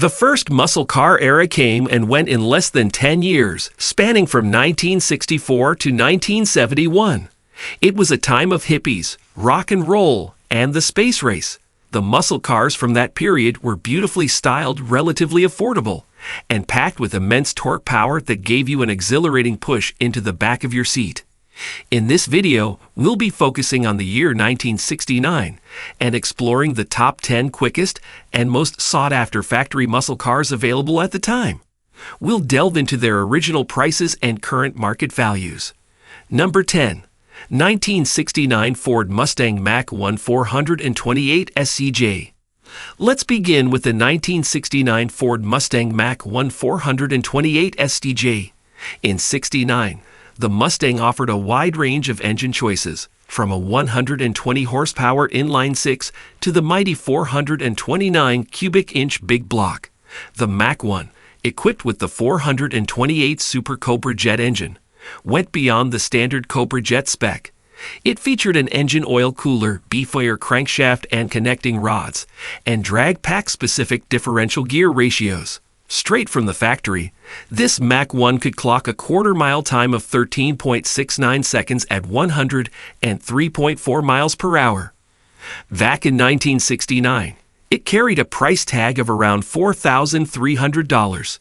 The first muscle car era came and went in less than 10 years, spanning from 1964 to 1971. It was a time of hippies, rock and roll, and the space race. The muscle cars from that period were beautifully styled, relatively affordable, and packed with immense torque power that gave you an exhilarating push into the back of your seat. In this video, we'll be focusing on the year 1969 and exploring the top 10 quickest and most sought-after factory muscle cars available at the time. We'll delve into their original prices and current market values. Number 10. 1969 Ford Mustang Mach-1 428 SCJ. Let's begin with the 1969 Ford Mustang Mach-1 428 SCJ. In '69, the Mustang offered a wide range of engine choices, from a 120 horsepower inline-six to the mighty 429 cubic inch big block. The Mach-1, equipped with the 428 Super Cobra jet engine, went beyond the standard Cobra jet spec. It featured an engine oil cooler, beefier crankshaft and connecting rods, and drag pack-specific differential gear ratios. Straight from the factory, this Mach-1 could clock a quarter-mile time of 13.69 seconds at 103.4 miles per hour. Back in 1969, it carried a price tag of around $4,300.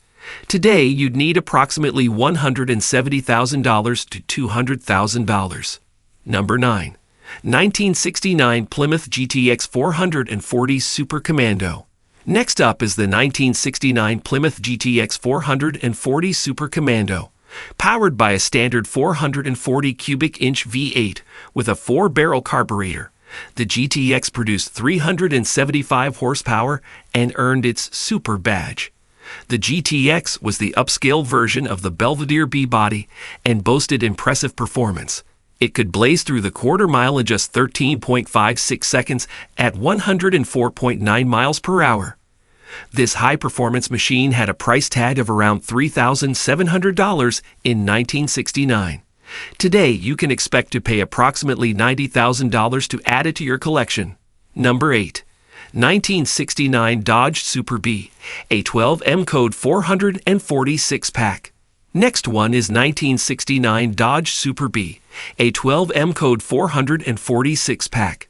Today, you'd need approximately $170,000 to $200,000. Number 9. 1969 Plymouth GTX 440 Super Commando. Next up is the 1969 Plymouth GTX 440 Super Commando, powered by a standard 440 cubic inch V8 with a 4-barrel carburetor. The GTX produced 375 horsepower and earned its Super badge. The GTX was the upscale version of the Belvedere B-body and boasted impressive performance. It could blaze through the quarter mile in just 13.56 seconds at 104.9 miles per hour. This high-performance machine had a price tag of around $3,700 in 1969. Today, you can expect to pay approximately $90,000 to add it to your collection. Number 8. 1969 Dodge Super B, a 12M Code 446 pack. Next one is 1969 Dodge Super B, a 12M Code 446 pack.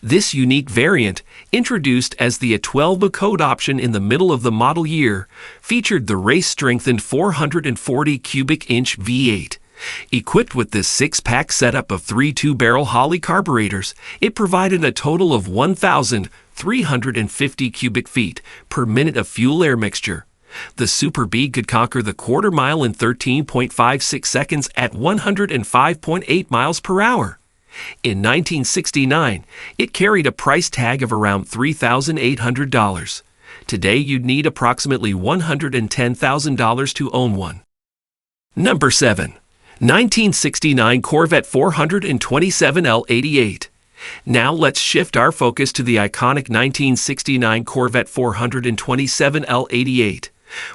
This unique variant, introduced as the A12 code option in the middle of the model year, featured the race-strengthened 440 cubic inch V8. Equipped with this 6-pack setup of 3 2-barrel Holley carburetors, it provided a total of 1,350 cubic feet per minute of fuel-air mixture. The Super B could conquer the quarter mile in 13.56 seconds at 105.8 miles per hour. In 1969, it carried a price tag of around $3,800. Today, you'd need approximately $110,000 to own one. Number 7. 1969 Corvette 427 L88. Now let's shift our focus to the iconic 1969 Corvette 427 L88.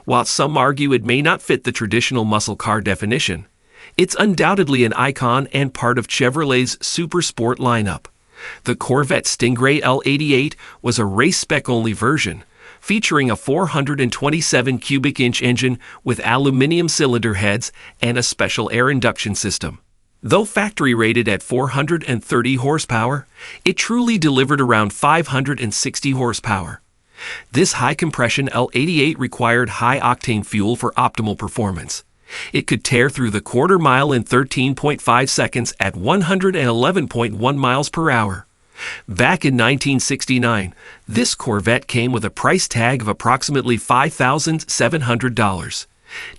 While some argue it may not fit the traditional muscle car definition, it's undoubtedly an icon and part of Chevrolet's super sport lineup. The Corvette Stingray L88 was a race-spec-only version, featuring a 427 cubic inch engine with aluminum cylinder heads and a special air induction system. Though factory rated at 430 horsepower, it truly delivered around 560 horsepower. This high-compression L88 required high-octane fuel for optimal performance. It could tear through the quarter mile in 13.5 seconds at 111.1 miles per hour. Back in 1969, this Corvette came with a price tag of approximately $5,700.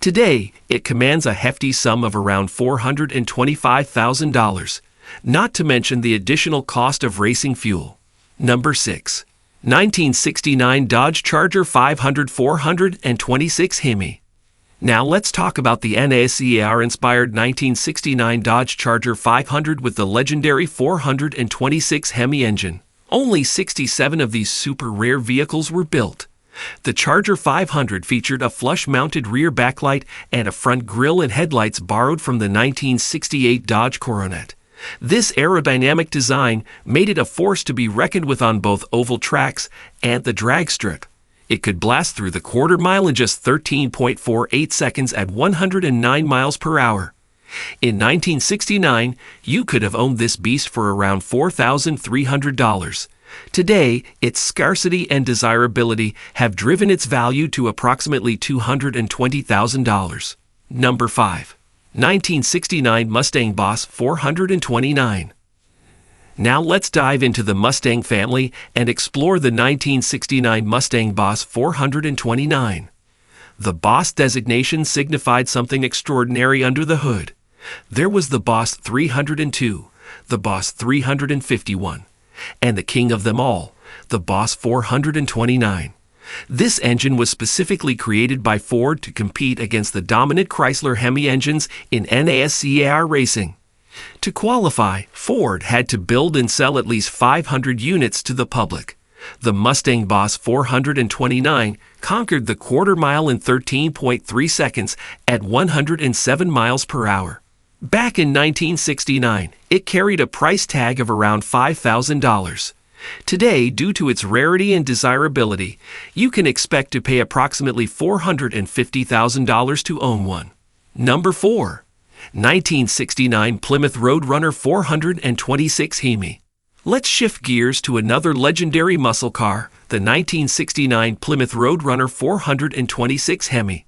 Today, it commands a hefty sum of around $425,000, not to mention the additional cost of racing fuel. Number 6. 1969 Dodge Charger 500 426 Hemi. Now let's talk about the NASCAR-inspired 1969 Dodge Charger 500 with the legendary 426 Hemi engine. Only 67 of these super rare vehicles were built. The Charger 500 featured a flush-mounted rear backlight and a front grille and headlights borrowed from the 1968 Dodge Coronet. This aerodynamic design made it a force to be reckoned with on both oval tracks and the drag strip. It could blast through the quarter mile in just 13.48 seconds at 109 miles per hour. In 1969, you could have owned this beast for around $4,300. Today, its scarcity and desirability have driven its value to approximately $220,000. Number 5. 1969 Mustang Boss 429. Now let's dive into the Mustang family and explore the 1969 Mustang Boss 429. The Boss designation signified something extraordinary under the hood. There was the Boss 302, the Boss 351, and the king of them all, the Boss 429. This engine was specifically created by Ford to compete against the dominant Chrysler Hemi engines in NASCAR racing. To qualify, Ford had to build and sell at least 500 units to the public. The Mustang Boss 429 conquered the quarter mile in 13.3 seconds at 107 miles per hour. Back in 1969, it carried a price tag of around $5,000. Today, due to its rarity and desirability, you can expect to pay approximately $450,000 to own one. Number 4. 1969 Plymouth Roadrunner 426 Hemi. Let's shift gears to another legendary muscle car, the 1969 Plymouth Roadrunner 426 Hemi.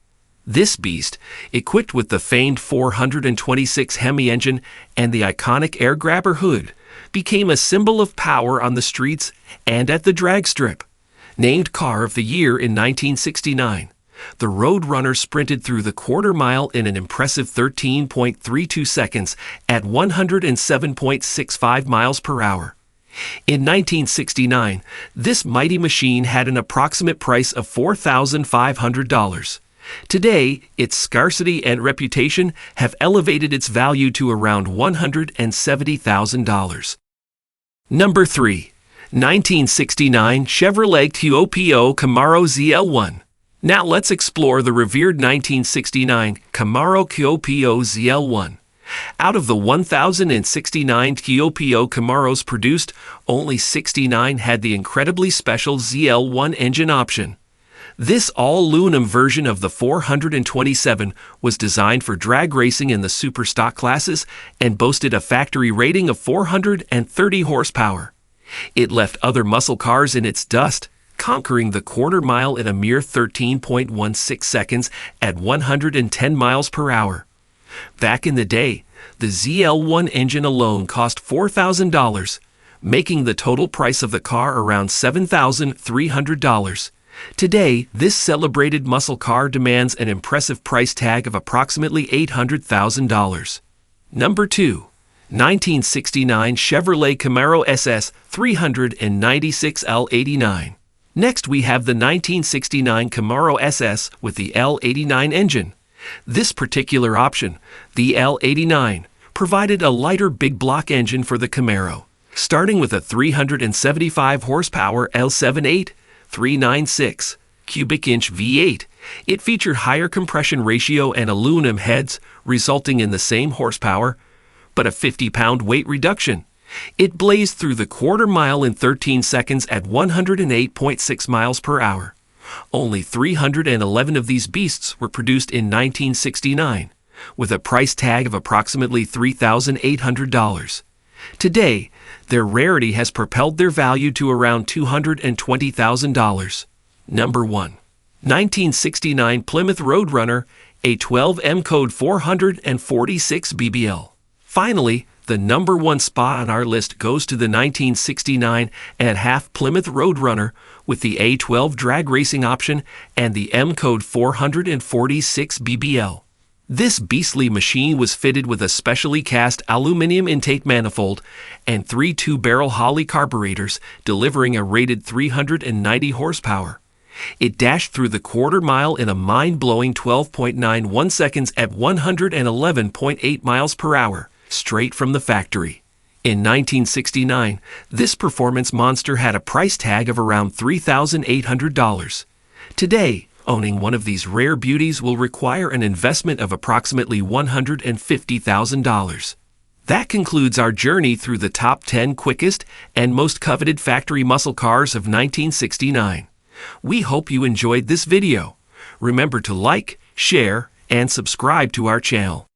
This beast, equipped with the famed 426 Hemi engine and the iconic air grabber hood, became a symbol of power on the streets and at the drag strip. Named Car of the Year in 1969, the Roadrunner sprinted through the quarter mile in an impressive 13.32 seconds at 107.65 miles per hour. In 1969, this mighty machine had an approximate price of $4,500. Today, its scarcity and reputation have elevated its value to around $170,000. Number 3. 1969 Chevrolet Camaro ZL1. Now let's explore the revered 1969 Camaro ZL1. Out of the 1,069 Camaros produced, only 69 had the incredibly special ZL1 engine option. This all-aluminum version of the 427 was designed for drag racing in the super stock classes and boasted a factory rating of 430 horsepower. It left other muscle cars in its dust, conquering the quarter mile in a mere 13.16 seconds at 110 miles per hour. Back in the day, the ZL1 engine alone cost $4,000, making the total price of the car around $7,300. Today, this celebrated muscle car demands an impressive price tag of approximately $800,000. Number 2. 1969 Chevrolet Camaro SS 396 L89. Next, we have the 1969 Camaro SS with the L89 engine. This particular option, the L89, provided a lighter big block engine for the Camaro. Starting with a 375 horsepower L78 396 cubic inch V8, it featured higher compression ratio and aluminum heads, resulting in the same horsepower, but a 50-pound weight reduction. It blazed through the quarter mile in 13 seconds at 108.6 miles per hour. Only 311 of these beasts were produced in 1969, with a price tag of approximately $3,800. Today, their rarity has propelled their value to around $220,000. Number 1. 1969 Plymouth Roadrunner A12 M Code 446 BBL. Finally, the number 1 spot on our list goes to the 1969 and half Plymouth Roadrunner with the A12 drag racing option and the M Code 446 BBL. This beastly machine was fitted with a specially cast aluminum intake manifold and 3 two-barrel Holley carburetors, delivering a rated 390 horsepower. It dashed through the quarter mile in a mind-blowing 12.91 seconds at 111.8 miles per hour, straight from the factory. In 1969, this performance monster had a price tag of around $3,800. Today, owning one of these rare beauties will require an investment of approximately $150,000. That concludes our journey through the top 10 quickest and most coveted factory muscle cars of 1969. We hope you enjoyed this video. Remember to like, share, and subscribe to our channel.